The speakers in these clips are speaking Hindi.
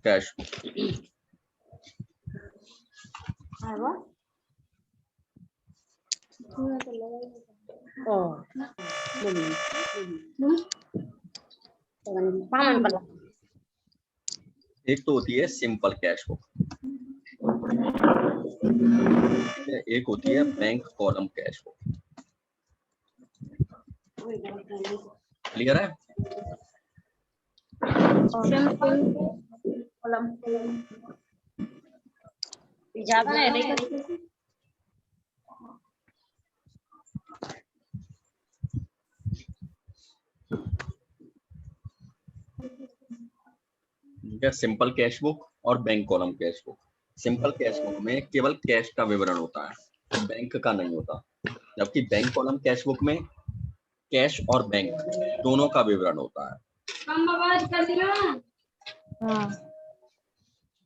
कैश एक तो होती है सिंपल कैश बुक, एक होती है bank column cash book. Clear है? ज्यादा नहीं सिंपल कैश बुक और bank column cash book. Simple cash book में केवल कैश का विवरण होता है, बैंक का नहीं होता, जबकि बैंक कॉलम कैश बुक में कैश और बैंक दोनों का विवरण होता है।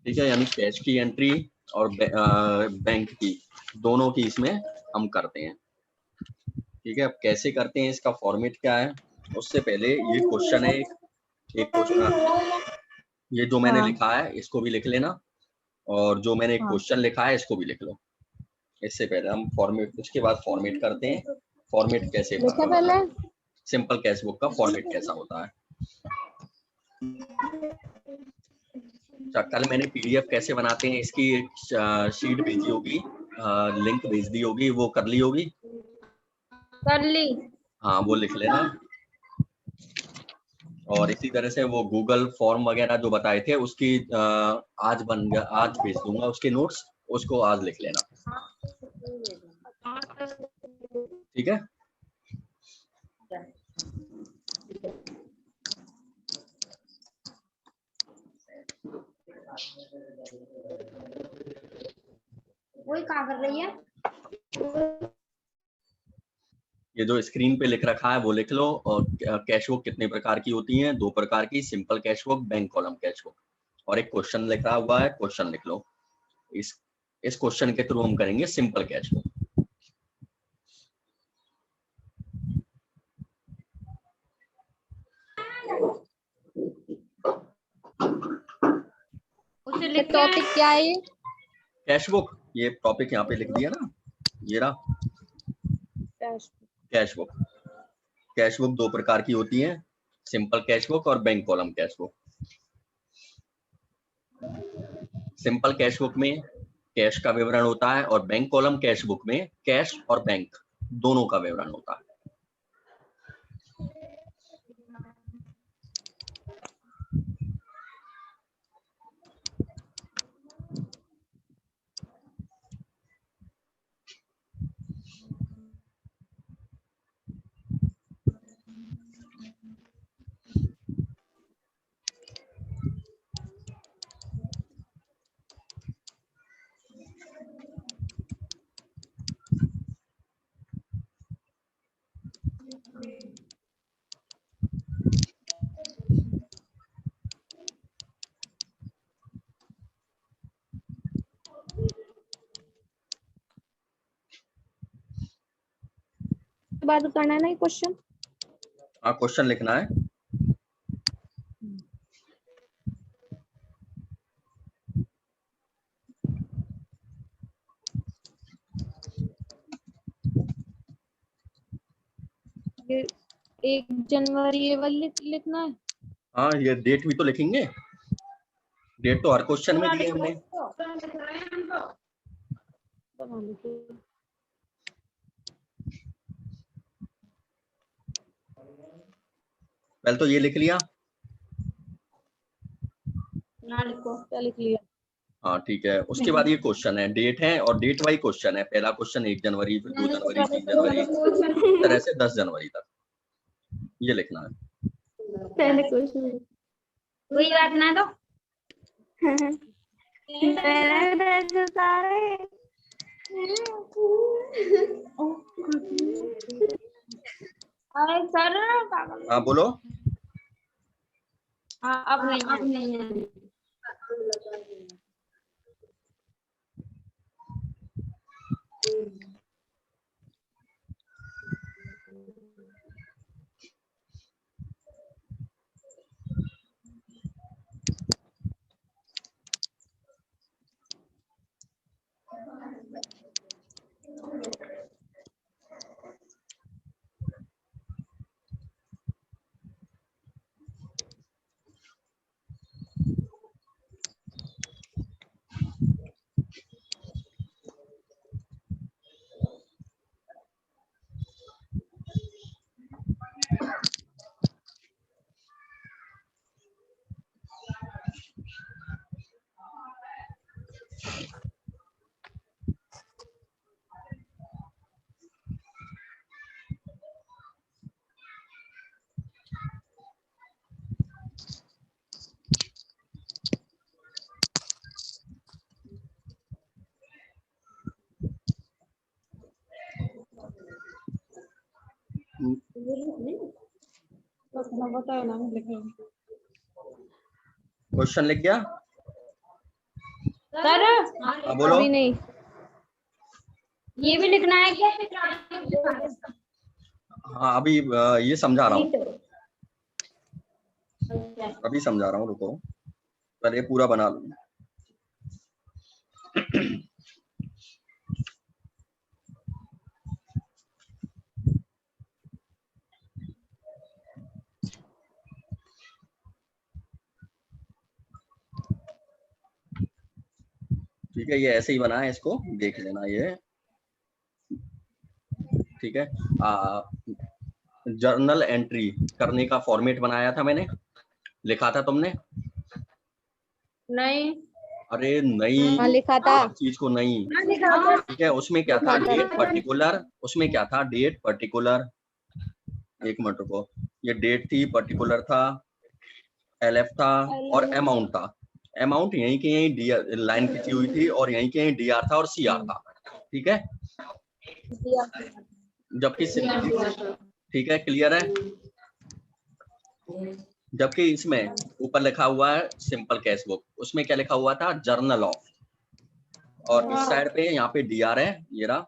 ठीक है, यानी कैश की एंट्री और बैंक की दोनों की इसमें हम करते हैं। ठीक है, अब कैसे करते हैं, इसका फॉर्मेट क्या है, उससे पहले ये क्वेश्चन है, एक क्वेश्चन, ये जो मैंने लिखा है इसको भी लिख लेना, और जो मैंने एक क्वेश्चन लिखा है इसको भी लिख लो। इससे पहले हम फॉर्मेट, उसके बाद फॉर्मेट करते हैं। फॉर्मेट कैसे पहले सिंपल कैश बुक का फॉर्मेट कैसा होता है। कल मैंने पीडीएफ कैसे बनाते हैं इसकी शीट भेजी होगी, लिंक भेज दी होगी, वो कर ली होगी? कर ली। हाँ, वो लिख लेना। और इसी तरह से वो गूगल फॉर्म वगैरह जो बताए थे उसकी आज भेज दूंगा उसके नोट्स, उसको आज लिख लेना। ठीक है, वही कहाँ कर रही है? ये जो स्क्रीन पे लिख रखा है वो लिख लो। और कैश बुक कितने प्रकार की होती हैं? 2 प्रकार की, simple cash book, bank column cash book. और एक क्वेश्चन लिखा हुआ है, क्वेश्चन लिख लो। इस क्वेश्चन के थ्रू हम करेंगे सिंपल कैश बुक। टॉपिक क्या है ये? कैश बुक, ये टॉपिक यहाँ पे लिख दिया ना, ये रहा कैश बुक। कैश बुक 2 प्रकार की होती है, सिंपल कैश बुक और bank column cash book. Simple cash book में कैश का विवरण होता है, और बैंक कॉलम कैश बुक में कैश और बैंक दोनों का विवरण होता है। बाद करना है ना क्वेश्चन? हाँ, क्वेश्चन लिखना है। ये 1 जनवरी ये वाली लिखना है। हाँ, ये डेट भी तो लिखेंगे, डेट तो हर क्वेश्चन में दी है हमने। पहले तो ये लिख लिया। ना लिखो, क्या लिख लिया? हाँ ठीक है, उसके बाद ये क्वेश्चन है, डेट है और डेट वाइज क्वेश्चन है। पहला क्वेश्चन 1 जनवरी, फिर 2 जनवरी, 3 जनवरी, इस तरह से 10 जनवरी तक ये लिखना है। पहले क्वेश्चन कोई बात ना तो अरे सर हाँ बोलो। हाँ अब नहीं है। बताओ ना, क्वेश्चन लिख गया? सर हाँ बोलो। अभी नहीं। ये भी लिखना है क्या? हाँ अभी ये समझा रहा हूँ, अभी समझा रहा हूँ, रुको पहले पूरा बना लूँ। ठीक है, ये ऐसे ही बना है, इसको देख लेना ये। ठीक है, जर्नल एंट्री करने का फॉर्मेट बनाया था मैंने, लिखा था तुमने? नहीं। अरे नहीं, हाँ लिखा था। चीज को नहीं। हाँ। ठीक है, उसमें क्या था? लिखा था। डेट पर्टिकुलर, उसमें क्या था? डेट पर्टिकुलर, एक मिनट रुको, ये डेट थी, पर्टिकुलर था, एलएफ था और अमाउंट था। अमाउंट यहीं के यहीं डीआर लाइन खींची हुई थी और यहीं के यहीं डीआर था और सीआर था। ठीक है, जबकि ठीक है, क्लियर है? जबकि इसमें ऊपर लिखा हुआ है सिंपल कैश बुक, उसमें क्या लिखा हुआ था? Journal of. और इस साइड पे यहाँ पे डीआर है, ये रहा,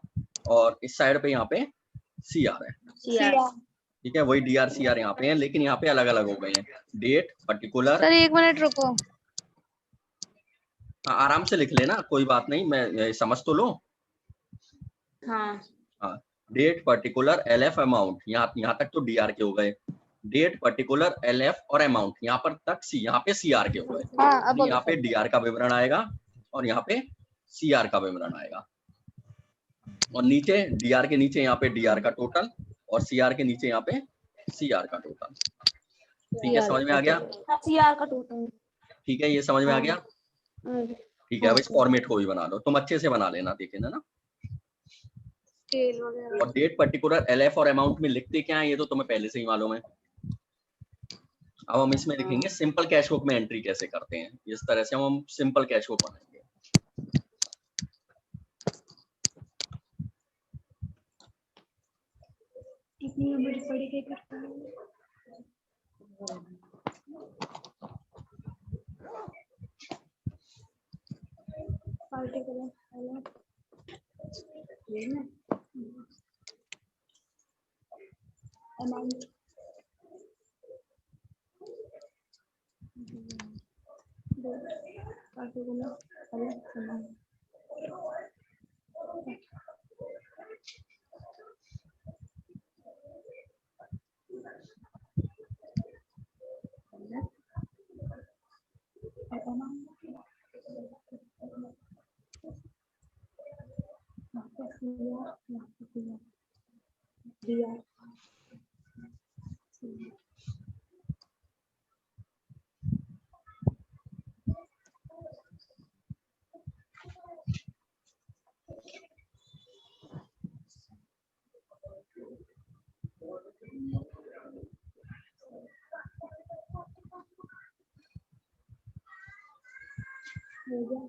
और इस साइड पे यहाँ पे सीआर है। ठीक है, वही डीआर सीआर यहाँ पे है, लेकिन यहाँ पे अलग अलग हो गए हैं। Date particular. सर 1 मिनट रुको। आराम से लिख लेना, कोई बात नहीं, मैं समझ तो लो। हाँ। हाँ, डेट पर्टिकुलर एलएफ अमाउंट, यहाँ तक तो डीआर के हो गए। डेट पर्टिकुलर एलएफ और अमाउंट यहाँ पर तक यहाँ पे सीआर के हो गए। हाँ अब यहाँ पे डीआर का विवरण आएगा और यहाँ पे सीआर का विवरण आएगा, और नीचे डीआर के नीचे यहाँ पे डीआर का टोटल और सीआर के नीचे यहाँ पे सीआर का टोटल। ठीक है, समझ में आ गया? सीआर का टोटल। ठीक है, ये समझ में आ गया? ठीक है, अब इस फॉर्मेट को भी बना लो, तुम अच्छे से बना लेना, देखे ना। और डेट पर्टिकुलर एलएफ और अमाउंट में लिखते क्या है ये तो तुम्हें पहले से ही मालूम है। अब हम इसमें लिखेंगे सिंपल कैश बुक में एंट्री कैसे करते हैं, इस तरह से हम सिंपल कैश बुक बनाएंगे। इतनी बड़ी बड़ी के करता है। ये ना अमाउंट दिया। हो गया?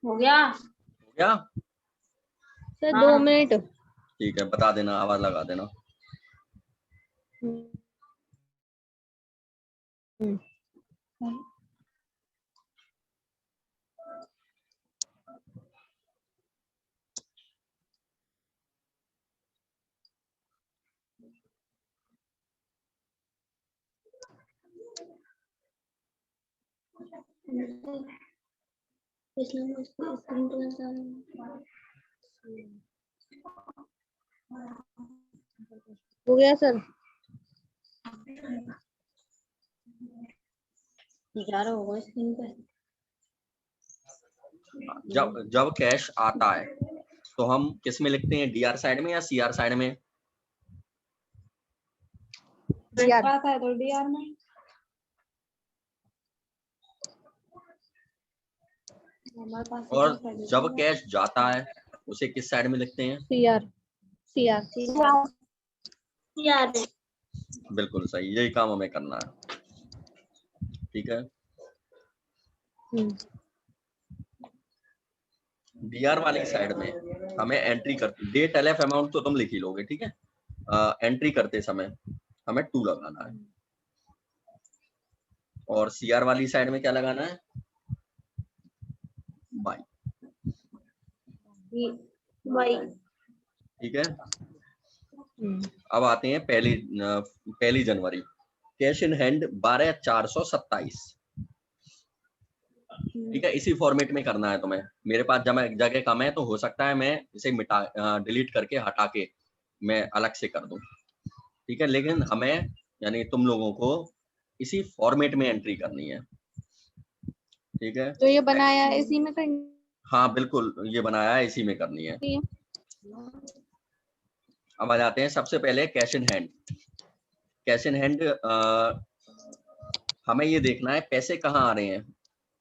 हो गया? Sir 2 minute. ठीक है, बता देना, आवाज लगा देना। हो गया सर? दिखा रहा होगा स्क्रीन पे। जब कैश आता है तो हम किस में लिखते हैं, डीआर साइड में या सीआर साइड में? CR आता है तो डीआर में, हमारे पास और इधर साइड जब है। कैश जाता है उसे किस साइड में लिखते हैं? CR यार बिल्कुल सही, यही काम हमें करना है। ठीक है, डीआर वाली साइड में हमें एंट्री करते, डेट एलएफ अमाउंट तो तुम लिख ही लोगे, ठीक है। एंट्री करते समय हमें 2 लगाना है, और सीआर वाली साइड में क्या लगाना है? बाई। भाई ठीक है, अब आते हैं पहली जनवरी। Cash in hand 12,427। ठीक है, इसी फॉर्मेट में करना है तुम्हें। मेरे पास जगह कम है तो हो सकता है मैं इसे डिलीट करके हटा के मैं अलग से कर दूं। ठीक है, लेकिन हमें यानी तुम लोगों को इसी फॉर्मेट में एंट्री करनी है। ठीक है, जो ये बनाया है इसी में करनी हाँ बिल्कुल, ये बनाया है इसी में करनी है। है। अब आ जाते हैं सबसे पहले cash in hand. Cash in hand हमें ये देखना है पैसे कहाँ आ रहे हैं।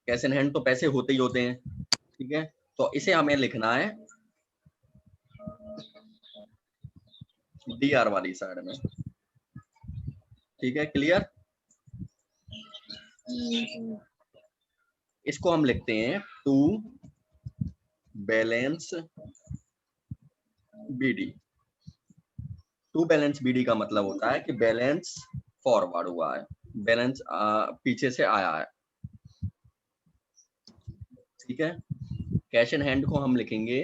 कैश इन हैंड तो पैसे होते ही होते हैं, ठीक है, तो इसे हमें लिखना है डीआर वाली साइड में। ठीक है, क्लियर? इसको हम लिखते हैं to balance BD. To balance BD का मतलब होता है कि बैलेंस फॉरवर्ड हुआ है, बैलेंस पीछे से आया है। ठीक है, कैश इन हैंड को हम लिखेंगे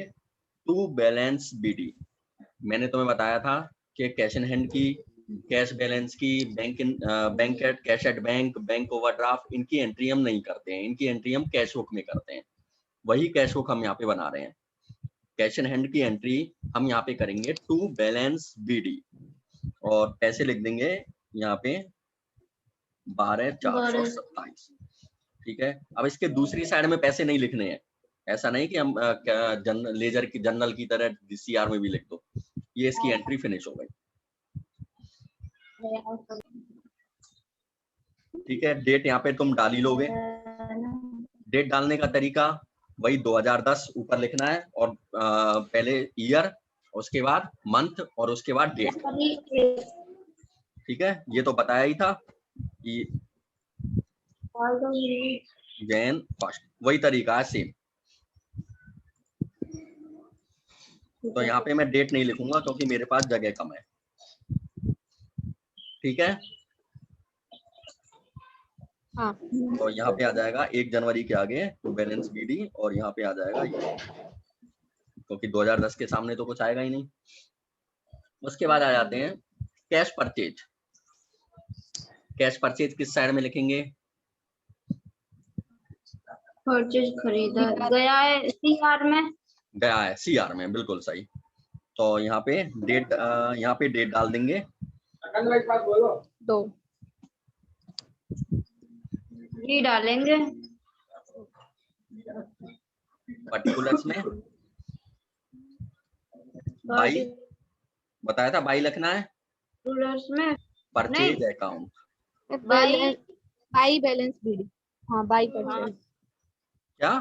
टू बैलेंस बीडी। मैंने तुम्हें बताया था कि कैश इन हैंड की, कैश बैलेंस की, bank at cash at bank overdraft, इनकी एंट्री हम नहीं करते हैं, इनकी एंट्री हम कैश बुक में करते हैं। वही कैश बुक हम यहाँ पे बना रहे हैं। कैश इन हैंड की एंट्री हम यहाँ पे करेंगे टू बैलेंस बीडी, और पैसे लिख देंगे यहाँ पे 12,427। ठीक है, अब इसके दूसरी साइड में पैसे नहीं लिखने हैं। ऐसा नहीं कि हम लेजर की जनरल की तरह सीआर में भी लिख दो। ये इसकी एंट्री फिनिश हो गई। ठीक है, डेट यहाँ पे तुम डाल ही लोगे। डेट डालने का तरीका वही 2010 ऊपर लिखना है, और पहले ईयर, उसके बाद मंथ, और उसके बाद डेट। ठीक है, ये तो बताया ही था कि जैन फर्स्ट, वही तरीका है सेम। तो यहाँ पे मैं डेट नहीं लिखूंगा क्योंकि मेरे पास जगह कम है। ठीक है, हाँ, तो यहाँ पे आ जाएगा 1 जनवरी के आगे टू बैलेंस बीडी, और यहाँ पे आ जाएगा ये, क्योंकि 2010 के सामने तो कुछ आएगा ही नहीं। उसके बाद आ जाते हैं कैश परचेज। कैश परचेज किस साइड में लिखेंगे? परचेज खरीदा गया है सीआर में, गया है सीआर में, बिल्कुल सही। तो यहाँ पे डेट डाल देंगे 2 जी डालेंगे पर्टिकुलर्स में। बाई बताया था, बाई लिखना है। रूलर्स में purchase account by balance BD. हाँ, बाई परचेज, क्या?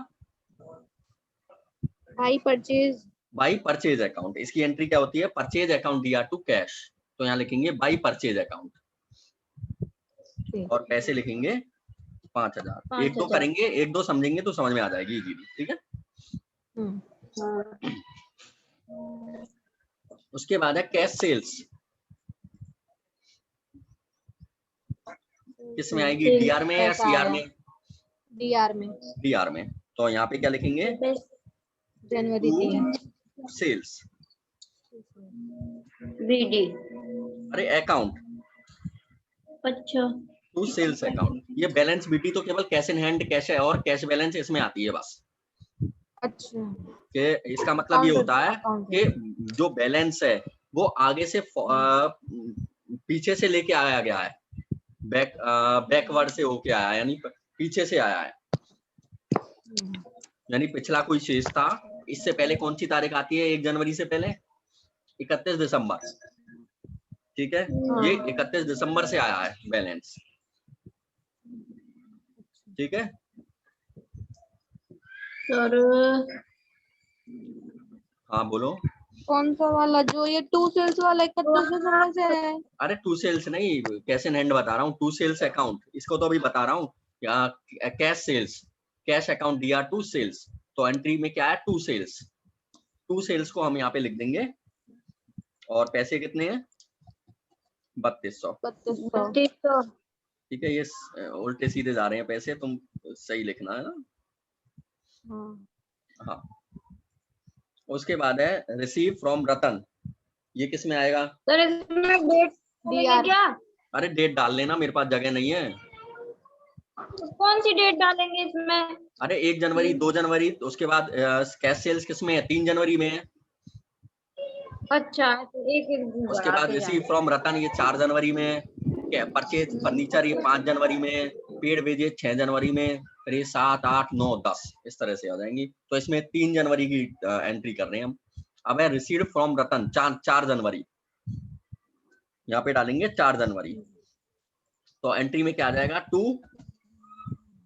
By purchase, by purchase account, इसकी एंट्री क्या होती है? Purchase account DR to cash, तो यहाँ लिखेंगे बाई परचेज अकाउंट, और पैसे लिखेंगे 5,000। एक दो करेंगे, एक दो समझेंगे तो समझ में आ जाएगी इजीली। ठीक है, उसके बाद है कैश सेल्स। किस में आएगी, डीआर में या सीआर में? डीआर में। डीआर में, तो यहाँ पे क्या लिखेंगे? जनवरी 3 सेल्स बीडी। अरे अकाउंट, अच्छा, टू सेल्स अकाउंट। ये बैलेंस बीटी तो केवल कैश इन हैंड कैश है, और कैश बैलेंस इसमें आती है बस। अच्छा, कि इसका मतलब ये होता है कि जो बैलेंस है वो आगे से पीछे से लेके आया गया है, बैकवर्ड से होके आया है, यानी पीछे से आया है। यानी पिछला कोई शेष था इससे पहले कौन सी तारीख आती है 1 जनवरी से पहले? 31 दिसंबर। ठीक है, ये 31 दिसंबर से आया है बैलेंस। ठीक है सर हाँ बोलो। कौन सा वाला जो ये 2 सेल्स वाला 31 दिसंबर से है? अरे 2 सेल्स नहीं, कैश इन हैंड बता रहा हूँ, 2 सेल्स अकाउंट, इसको तो अभी बता रहा हूँ। Cash sales, cash account DR2 sales, तो एंट्री में क्या है 2 सेल्स। 2 सेल्स को हम यहाँ पे लिख देंगे और पैसे कितने हैं 3200। 3200। ठीक है, ये उल्टे सीधे जा रहे हैं पैसे, तुम सही लिखना है ना। हाँ, उसके बाद है रिसीव फ्रॉम रतन, ये किस में आएगा? सर इसमें डेट DR। क्या? अरे डेट डाल लेना, मेरे पास जगह नहीं है। कौन सी डेट डालेंगे इसमें? अरे 1 जनवरी 2 जनवरी, उसके बाद कैश सेल्स किस में है 3 जनवरी में है। अच्छा तो एक एक दिन उसके बढ़ा बाद के रिसीव जाना। फ्रॉम रतन ये 4 जनवरी में है। परचेज फर्नीचर ये 5 जनवरी में, पेड वेजेज 6 जनवरी में, फिर ये 7 8 9 10 इस तरह से आ जाएंगी। तो इसमें 3 जनवरी की एंट्री कर रहे हैं हम। अब है रिसीव फ्रॉम रतन 4 जनवरी, यहाँ पे डालेंगे 4 जनवरी। तो एंट्री में क्या आ जाएगा 2।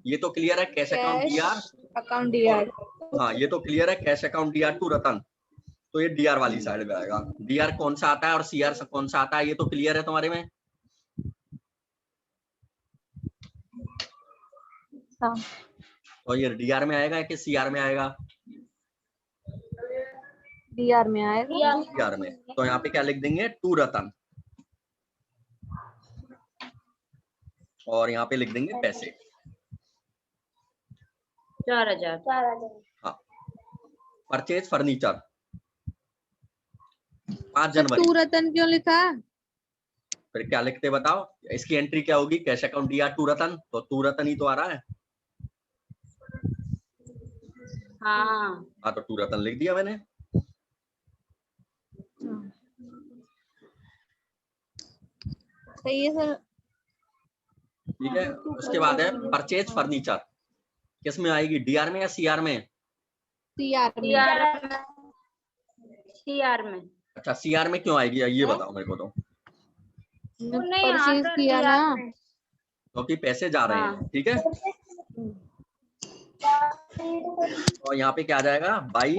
ये तो क्लियर है cash account DR। Account DR। हाँ ये तो क्लियर है कैश अकाउंट DR2 रतन, तो ये DR वाली साइड में आएगा। DR कौन सा आता है और CR कौन सा आता है, ये तो क्लियर है तुम्हारे में। हाँ। तो ये DR में आएगा कि CR में आएगा? DR में आएगा। DR में। तो यहाँ पे क्या लिख देंगे 2 रतन, और यहाँ पे लिख देंगे पैसे 4000। हाँ। परचेज फर्नीचर 5 तो जनवरी। 2 रतन क्यों लिखा? फिर क्या लिखते बताओ, इसकी एंट्री क्या होगी? कैश अकाउंट DR2 रतन, तो 2 रतन ही तो आ रहा है। हाँ तो 2 रतन लिख दिया मैंने। सही है सर। ठीक है, उसके बाद है परचेज फर्नीचर, किस में आएगी DR में या CR में? CR में। CR में। अच्छा CR में क्यों आएगी ये बताओ मेरे को तो। परचेज किया ना। क्योंकि पैसे जा रहे हैं। ठीक है, और यहाँ पे क्या आ जाएगा बाई,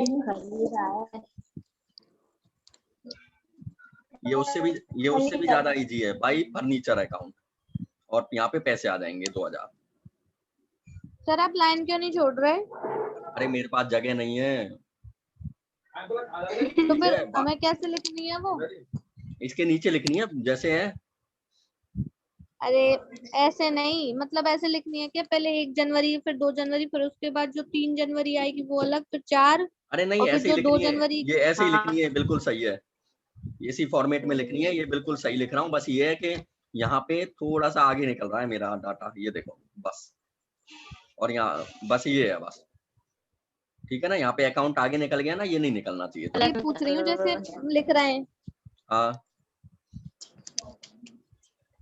ये उससे भी ज्यादा इजी है, बाई फर्नीचर अकाउंट, और यहाँ पे पैसे आ जाएंगे 2000। सर आप लाइन क्यों नहीं छोड़ रहे? अरे मेरे पास जगह नहीं है। तो फिर हमें कैसे लिखनी है वो? इसके नीचे लिखनी है जैसे है। अरे ऐसे नहीं, मतलब ऐसे लिखनी है क्या? पहले 1 जनवरी, फिर 2 जनवरी, फिर उसके बाद जो 3 जनवरी आएगी वो अलग, फिर 4, अरे नहीं और फिर ऐसे ही जो 2 लिखनी है, जनवरी। ये ऐसे ही लिखनी है, बिल्कुल सही है, इसी फॉर्मेट में लिखनी है, ये बिल्कुल सही लिख रहा हूँ। बस ये है कि यहाँ पे थोड़ा सा आगे निकल रहा है मेरा डाटा, ये देखो बस, और यहाँ बस ये है बस। ठीक है ना, यहाँ पे अकाउंट आगे निकल गया ना, ये नहीं निकलना चाहिए था। ये पूछ रही हूँ जैसे हम लिख रहे हैं। हाँ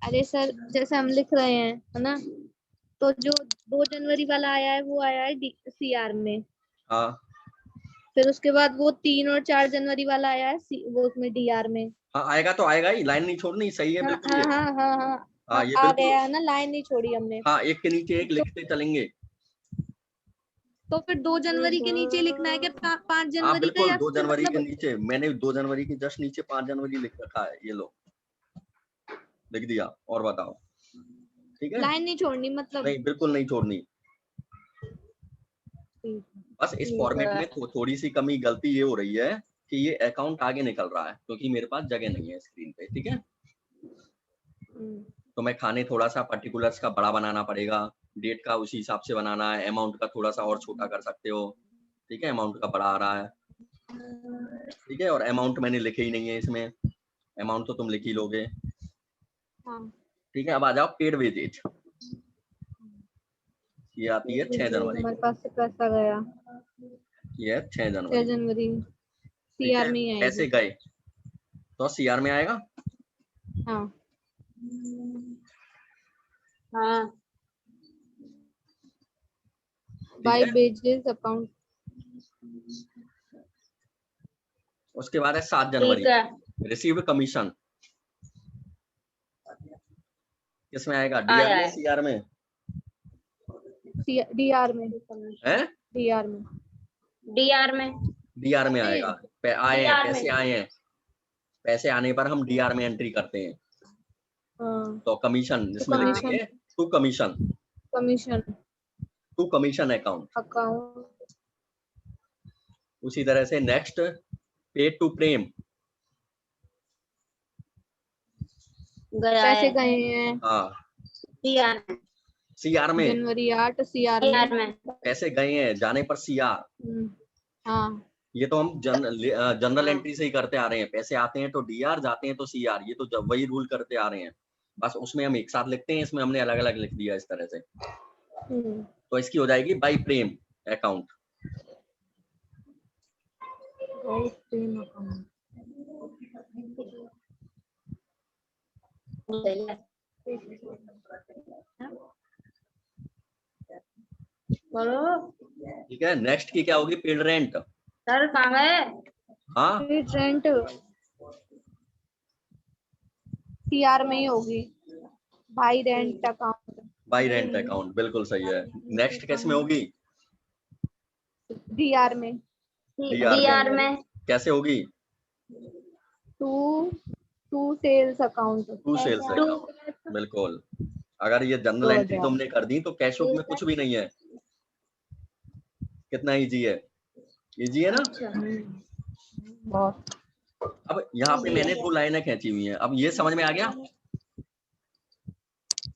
अरे सर जैसे हम लिख रहे हैं है ना, तो जो 2 जनवरी वाला आया है वो आया है CR में। हाँ फिर उसके बाद वो 3 और 4 जनवरी वाला आया है वो उसमें DR में। हाँ, आएगा तो आएगा ही, लाइन नहीं छोड़नी, सही है हाँ बिल्कुल हाँ ये। हाँ हाँ हाँ। हाँ ये आ बिल्कुल, गया है ना, लाइन नहीं छोड़ी हमने। हाँ एक के नीचे एक लिखते चलेंगे। तो फिर 2 जनवरी के नीचे लिखना है क्या 5 हाँ जनवरी का, बिल्कुल, या 2 फिर जनवरी के मतलब? नीचे, मैंने 2 जनवरी के जस्ट नीचे 5 जनवरी लिख रखा है, ये लो लिख दिया। और बताओ, ठीक है। लाइन नहीं छोड़नी मतलब? नहीं बिल्कुल नहीं छोड़नी, बस इस फॉर्मेट में थोड़ी सी कमी गलती ये हो रही है कि ये अकाउंट आगे निकल रहा है क्योंकि मेरे पास जगह नहीं है स्क्रीन पे। ठीक है, तो मैं खाने थोड़ा सा पर्टिकुलर्स का बड़ा बनाना पड़ेगा, डेट का उसी हिसाब से बनाना है, अमाउंट का थोड़ा सा और छोटा कर सकते हो। ठीक है, अमाउंट का बड़ा आ रहा है। ठीक है, और अमाउंट मैंने लिखे ही नहीं है इसमें, अमाउंट तो तुम लिख ही लोगे। ठीक है, अब आ जाओ पेड वेजेज, ये आती है 6 जनवरी हमारे को, पास से पैसा गया ये है 6 6 जनवरी। जनवरी ठीक CR है, में ही पैसे आएगी। गए तो CR में आएगा। हाँ हाँ बाय है? Wages account. उसके बाद है 7 जनवरी, ठीक है, रिसीव्ड कमीशन, किसमें आएगा, आया डीआर में, है। सीआर में डीआर में, है, डीआर में, डीआर में, डीआर में आएगा। आए हैं, DR में। पैसे आए हैं, पैसे आने पर हम डीआर में एंट्री करते हैं। हाँ, तो कमीशन इसमें commission। लिखेंगे to commission, commission to commission account. Account, उसी तरह से नेक्स्ट पे टू प्रेम, गया पैसे है, गए हैं हाँ DR में, सीआर में, जनवरी 8 सीआर DR में। में, पैसे गए हैं जाने पर सीआर। हाँ, ये तो हम जनरल हाँ। एंट्री से ही करते आ रहे हैं, पैसे आते हैं तो डीआर, जाते हैं तो सीआर, ये तो जब वही रूल करते आ रहे हैं, बस उसमें हम एक साथ लिखते हैं, इसमें हमने अलग अलग लिख दिया इस तरह से। तो इसकी हो जाएगी बाई प्रेम अकाउंट। सही है। बोलो ठीक है, नेक्स्ट की क्या होगी, पेड रेंट। सर, कहाँ गए? हाँ रेंट सीआर में ही होगी, by rent account, by rent account, बिल्कुल सही है। नेक्स्ट किस में होगी, डीआर में, DR में, कैसे होगी, to sales account, to sales account, बिल्कुल। अगर ये जनरल एंट्री तुमने कर दी तो कैश बुक में कुछ भी नहीं है, कितना इजी है, इजी है ना। बहुत। अब यहाँ पे मैंने 2 लाइनें खींची हुई हैं, अब ये समझ में आ गया।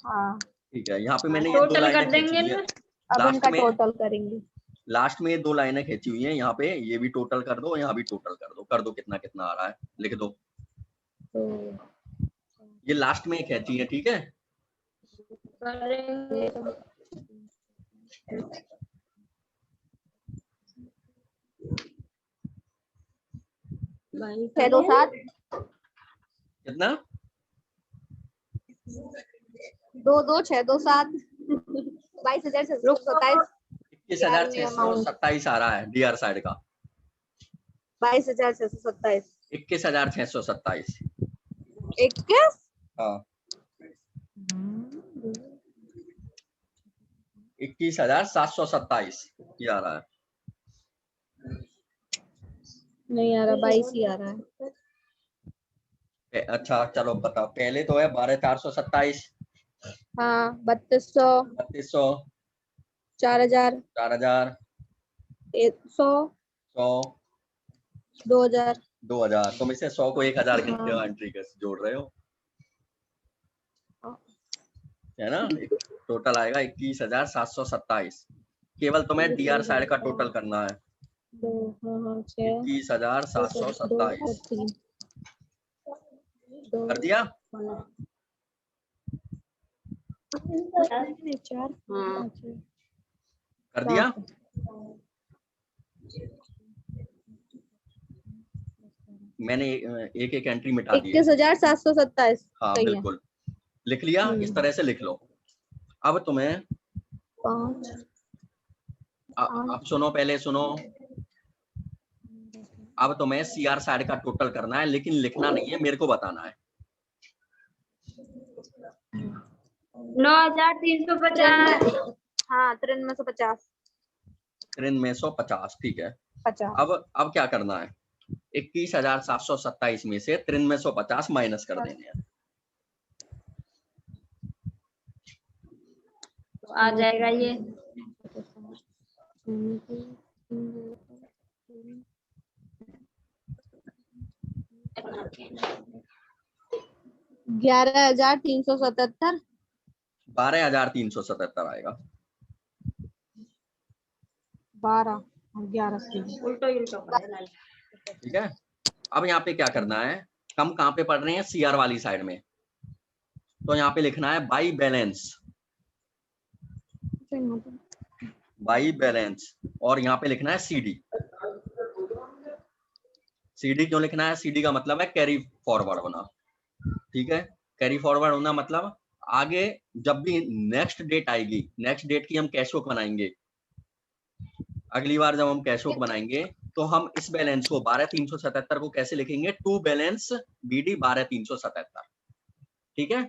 हाँ, ठीक है, यहाँ पे मैंने ये 2 टोटल लाइनें कर खींची देंगे हुई है, ना। अब लास्ट इनका में, टोटल करेंगे। लास्ट में ये 2 लाइनें खींची हुई हैं, यहाँ पे ये भी टोटल कर दो, यहाँ भी टोटल कर दो कितना कितना आ रहा है, लिख दो। तो ये लास्ट में खींची है, ठीक है। करेंगे। 6 2 7 कितना, 2 2 6 2 7 22,627, 21,627 आ रहा है डीआर साइड का, 22,627, 21,627। 21। हाँ 21,727 ये आ रहा है। नहीं आ रहा, 22 ही आ रहा है। अच्छा चलो बताओ, पहले तो है 12,427, हाँ, 3200, 3200, 4000, 4,000, 100, 100, 2000। 2,000। तुम इसे 100 को 1,000 के हाँ। एंट्री कैसे जोड़ रहे हो, हाँ। है ना। टोटल आएगा 21,727। केवल तुम्हें डीआर साइड का टोटल करना है, 21,727 कर दिया। हाँ। कर दिया। मैंने एक एक एंट्री मिटा दी है। 21,727। हाँ बिल्कुल, लिख लिया, इस तरह से लिख लो। अब तुम्हें 5 अब सुनो, पहले सुनो। अब तुम्हें सीआर साइड का टोटल करना है, लेकिन लिखना नहीं है, मेरे को बताना है। 9,350। हाँ, 9350। 9350, ठीक है। 50। अब क्या करना है, 21,727 में से 9350 माइनस कर देने हैं। तो आ जाएगा ये 11,377। 12,377 आएगा। 12 और 11 उल्टो ठीक है। अब यहाँ पे क्या करना है, हम कहाँ पे पढ़ रहे हैं, सीआर वाली साइड में, तो यहाँ पे लिखना है बाई बैलेंस, बाई बैलेंस, और यहाँ पे लिखना है सीडी। सीडी क्यों लिखना है, सीडी का मतलब है कैरी फॉरवर्ड होना, ठीक है। कैरी फॉरवर्ड होना मतलब आगे जब भी नेक्स्ट डेट आएगी, नेक्स्ट डेट की हम कैश बुक बनाएंगे, अगली बार जब हम कैश बुक बनाएंगे तो हम इस बैलेंस को 12377 को कैसे लिखेंगे? To balance BD 12377। ठीक है,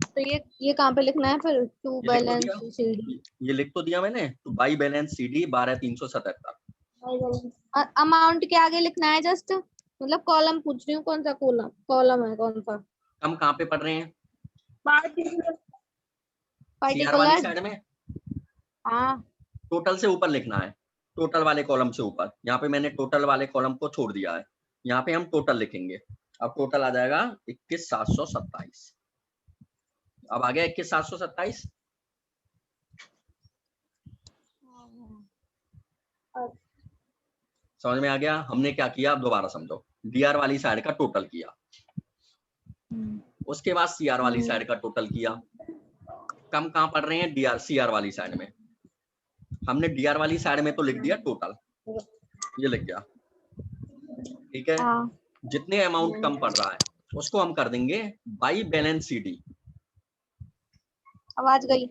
तो ये कहाँ पे लिखना है फिर? टू ये लिख तो बैलेंस दिया, CD। ये लिख तो दिया मैंने, तो बाई बैलेंस CD 12377। अमाउंट के आगे लिखना है जस्ट, मतलब कॉलम पूछ रही हूँ, कौन सा कॉलम कॉलम है, कौन सा हम कहाँ पे पढ़ रहे हैं? CR वाली पर्टिकुलर? साइड में हाँ टोटल से ऊपर लिखना है, टोटल वाले कॉलम से ऊपर। यहाँ पे मैंने टोटल वाले कॉलम को छोड़ दिया है, यहाँ पे हम टोटल लिखेंगे। अब टोटल आ जाएगा 21727। अब आ गया 21727। समझ में आ गया? हमने क्या किया, अब दोबारा समझो। DR वाली साइड का टोटल किया, उसके बाद CR वाली साइड का टोटल किया। कम कहाँ पढ़ रहे हैं? CR वाली साइड में। हमने DR वाली साइड में तो लिख दिया टोटल, ये लिख गया। ठीक है, जितने अमाउंट कम पड़ रहा है उसको हम कर देंगे बाई बैलेंस CD। आवाज गई।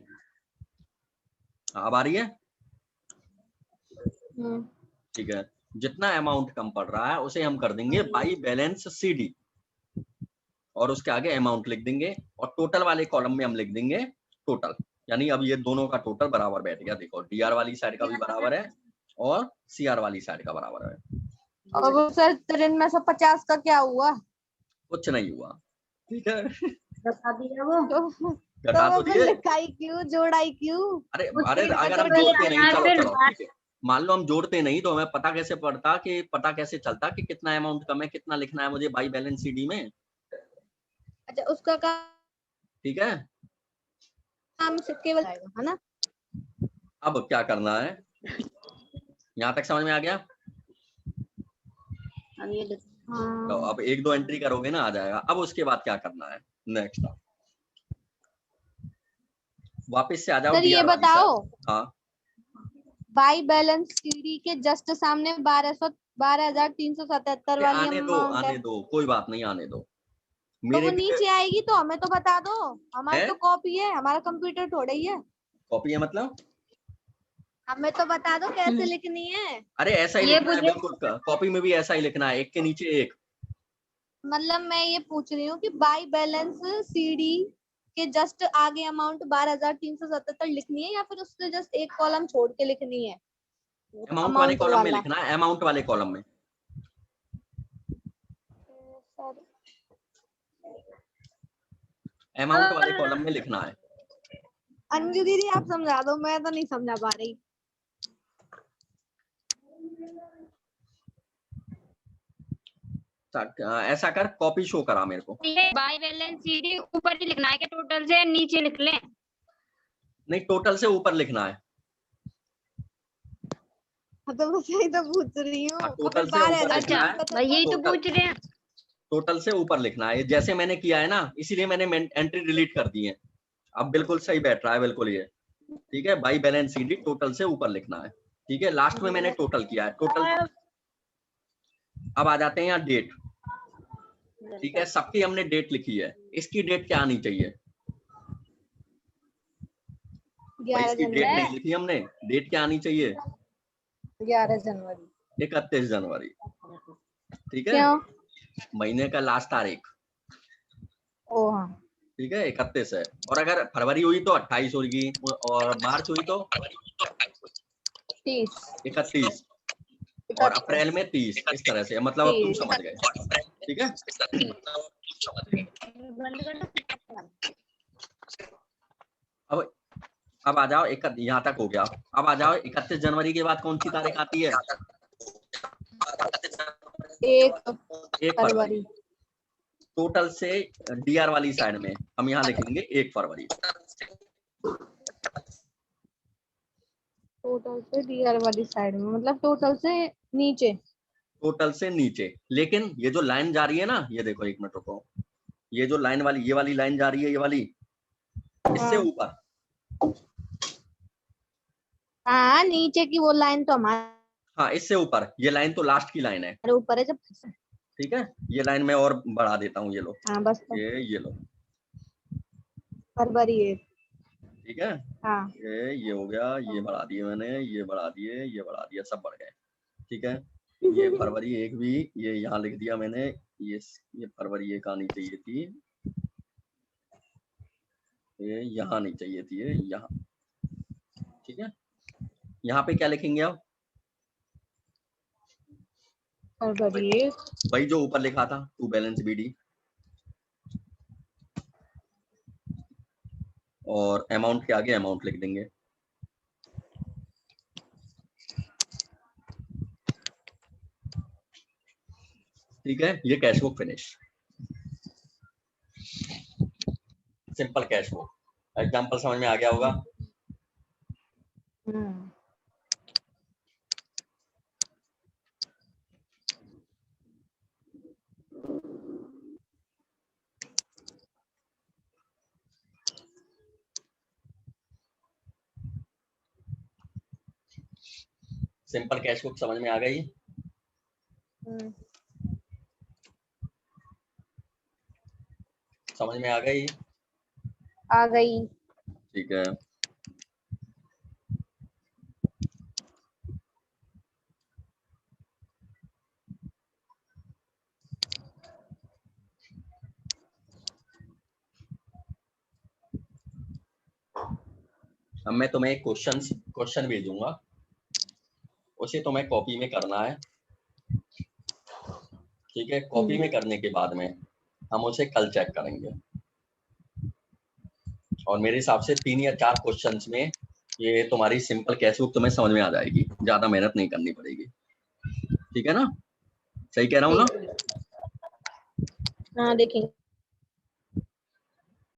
अब आ रही है? ठीक है, जितना अमाउंट कम पड़ रहा है उसे हम कर देंगे बाई बैलेंस CD, और उसके आगे अमाउंट लिख देंगे, और टोटल वाले कॉलम में हम लिख देंगे टोटल। यानी अब ये दोनों का टोटल बराबर बैठ गया। देखो, DR वाली साइड का भी बराबर है और CR वाली साइड का बराबर है। और वो सर 53 में से 50 का क्या हुआ? कुछ नहीं हुआ। ठीक है, बता दिया वो। घटा तो दिए। लिखाई क्यों, जोड़ाई क्यों? अरे अगर हम जोड़ते नहीं, चलो चलो ठीक है, मान लो हम जोड़ते नहीं तो हमें पता कैसे पड़ता, कि पता कैसे चलता कि कितना अमाउंट कम है, कितना लिखना है मुझे बाई बैलेंस CD में। अच्छा, उसका ठीक है, काम से केवल आएगा, है ना? अब क्या करना है, यहाँ तक समझ में आ गया? तो अब एक दो एंट्री करोगे ना, आ जाएगा। अब उसके बाद क्या करना है, नेक्स्ट वापस से आ जाओ। सर ये बताओ, हाँ, बाई बैलेंस CD के जस्ट सामने 12,377 वाली आने दो अमाउंट है, आने दो, कोई बात नहीं, आने दो। तो मेरे वो नीचे आएगी, तो हमें तो बता दो। हमारी है? तो कॉपी है, हमारा कंप्यूटर थोड़ा ही है। कॉपी है मतलब? हमें तो बता दो कैसे लिखनी है। अरे ऐसा ही लिखना है, बिल्कुल कॉपी में भी ऐसा ही लिखना है, एक के नीचे एक। मतलब मैं ये पूछ रही हूँ कि बाई बैलेंस CD के जस्ट आगे अमाउंट 12,377 लिखनी है, या फिर उससे जस्ट एक कॉलम छोड़ के लिखनी है? अमाउंट वाले कॉलम में लिखना है, अमाउंट वाले कॉलम में। अमाउंट वाले कॉलम में लिखना है। अंजू दीदी आप समझा दो, मैं तो नहीं समझा पा रही। ऐसा कर, कॉपी शो करा मेरे को। बाई बैलेंस CD ऊपर ही लिखना है कि टोटल से नीचे लिख लें? नहीं, टोटल से ऊपर लिखना है। तो मैं सही तो पूछ रही हूँ। टोटल से ऊपर लिखना है। भाई यही तो पूछ रहे हैं। टोटल से ऊपर लिखना है, जैसे मैंने किया है ना, इसीलिए मैंने एंट्री डिलीट कर दी है। अब बिल्कुल सही बैठ रहा है, बिल्कुल ये ठीक है। बाई बैलेंस CD टोटल से ऊपर लिखना है। ठीक है, लास्ट में मैंने टोटल किया है, टोटल। अब आ जाते हैं यहाँ डेट। ठीक है, सबकी हमने डेट लिखी है, इसकी डेट क्या आनी चाहिए? इसकी डेट नहीं लिखी हमने, डेट क्या आनी चाहिए? 11 जनवरी। 31 जनवरी। ठीक है, क्यों? महीने का लास्ट तारीख। ओ हाँ, ठीक है, 31 है। और अगर फरवरी हुई तो 28 होगी, और मार्च हुई तो 31, और अप्रैल में 30। इस तरह से, मतलब अब तुम समझ गए। ठीक है, अब आ जाओ, यहाँ तक हो गया। अब आ जाओ 31 जनवरी के बाद कौन सी तारीख आती है? 1 फरवरी। टोटल से DR वाली साइड में हम यहाँ लिखेंगे 1 फरवरी। टोटल से DR वाली साइड में, मतलब टोटल से नीचे। टोटल से नीचे, लेकिन ये जो लाइन जा रही है ना, ये देखो, एक मिनट रुको, ये जो लाइन वाली, ये वाली लाइन जा रही है, ये वाली, इससे ऊपर। हाँ, नीचे की वो लाइन तो हमारे हाँ, इससे ऊपर, ये लाइन तो लास्ट की लाइन है। ऊपर है जब। ठीक है, ये लाइन मैं और बढ़ा देता हूँ, ये लो। हाँ बस तो। ये लो, फरवरी है। ठीक है। हाँ, ये हो गया, ये बढ़ा दिए मैंने, ये बढ़ा दिए, ये बढ़ा दिया, सब बढ़ गए। ठीक है, ये फरवरी 1 भी ये यहाँ लिख दिया मैंने, ये फरवरी 1 आनी चाहिए थी, ये यहाँ नहीं चाहिए थी, ये यहाँ। ठीक है, यहाँ पे क्या लिखेंगे आप? फरवरी भाई जो ऊपर लिखा था टू बैलेंस बीडी, और अमाउंट के आगे अमाउंट लिख देंगे। ठीक है, ये cash book finish, simple cash book. Example समझ में आ गया होगा? सिंपल कैश बुक समझ में आ गई? समझ में आ गई? आ गई। ठीक है, अब मैं तुम्हें एक क्वेश्चन भेजूंगा, उसे तुम्हें कॉपी में करना है। ठीक है, कॉपी में करने के बाद में हम उसे कल चेक करेंगे, और मेरे हिसाब से 3 या 4 क्वेश्चंस में ये तुम्हारी सिंपल कैश बुक तुम्हें समझ में आ जाएगी, ज्यादा मेहनत नहीं करनी पड़ेगी। ठीक है ना? सही कह रहा हूँ ना? हाँ देखेंगे।